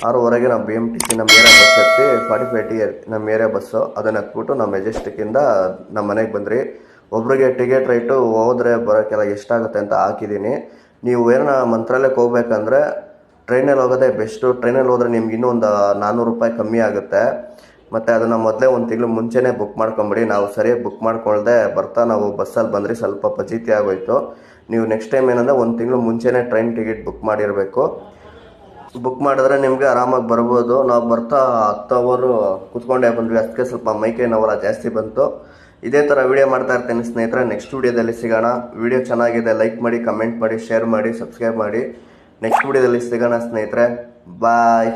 6:30ಗೆ ನಾವು BMTC ನಮ್ಮ ಏರಿಯಾ ಬಸ್ ಹತ್ತಿ 45T ನಮ್ಮ ಏರಿಯಾ ಬಸ್ಸು ಅದನ್ನು ಹತ್ಬಿಟ್ಟು ನಾವು ಮೆಜೆಸ್ಟಿಕ್ಕಿಂದ ನಮ್ಮ ಮನೆಗೆ ಬಂದ್ರಿ. ಒಬ್ರಿಗೆ ಟಿಕೆಟ್ ರೇಟು ಹೋದರೆ ಬರೋಕ್ಕೆಲ್ಲ ಎಷ್ಟಾಗುತ್ತೆ ಅಂತ ಹಾಕಿದ್ದೀನಿ. ನೀವು ಏನೋ ಮಂತ್ರಾಲಯಕ್ಕೆ ಹೋಗ್ಬೇಕಂದ್ರೆ ಟ್ರೈನಲ್ಲಿ ಹೋಗೋದೇ ಬೆಸ್ಟು. ಟ್ರೈನಲ್ಲಿ ಹೋದರೆ ನಿಮ್ಗೆ ಇನ್ನೂ ಒಂದು 400 ರೂಪಾಯಿ ಕಮ್ಮಿ ಆಗುತ್ತೆ. ಮತ್ತು ಅದನ್ನು ಮೊದಲೇ 1 ತಿಂಗಳು ಮುಂಚೆನೇ ಬುಕ್ ಮಾಡ್ಕೊಂಬಿಡಿ. ನಾವು ಸರಿಯಾಗಿ ಬುಕ್ ಮಾಡ್ಕೊಳ್ದೆ ಬರ್ತಾ ನಾವು ಬಸ್ಸಲ್ಲಿ ಬಂದರೆ ಸ್ವಲ್ಪ ಫಜೀತಿ ಆಗೋಯ್ತು. ನೀವು ನೆಕ್ಸ್ಟ್ ಟೈಮ್ ಏನಂದರೆ 1 ತಿಂಗಳು ಮುಂಚೆನೇ ಟ್ರೈನ್ ಟಿಕೆಟ್ ಬುಕ್ ಮಾಡಿರಬೇಕು. ಬುಕ್ ಮಾಡಿದ್ರೆ ನಿಮಗೆ ಆರಾಮಾಗಿ ಬರ್ಬೋದು. ನಾವು ಬರ್ತಾ 10 ಅವರು ಕೂತ್ಕೊಂಡೇ ಬಂದ್ವಿ, ಅದಕ್ಕೆ ಸ್ವಲ್ಪ ಮೈಕೈ ನೋವೆಲ್ಲ ಜಾಸ್ತಿ ಬಂತು. ಇದೇ ಥರ ವಿಡಿಯೋ ಮಾಡ್ತಾ ಇರ್ತೀನಿ ಸ್ನೇಹಿತರೆ. ನೆಕ್ಸ್ಟ್ ವಿಡಿಯೋದಲ್ಲಿ ಸಿಗೋಣ. ವಿಡಿಯೋ ಚೆನ್ನಾಗಿದೆ, ಲೈಕ್ ಮಾಡಿ, ಕಮೆಂಟ್ ಮಾಡಿ, ಶೇರ್ ಮಾಡಿ, ಸಬ್ಸ್ಕ್ರೈಬ್ ಮಾಡಿ. ನೆಕ್ಸ್ಟ್ ವಿಡಿಯೋದಲ್ಲಿ ಸಿಗೋಣ ಸ್ನೇಹಿತರೆ. ಬಾಯ್.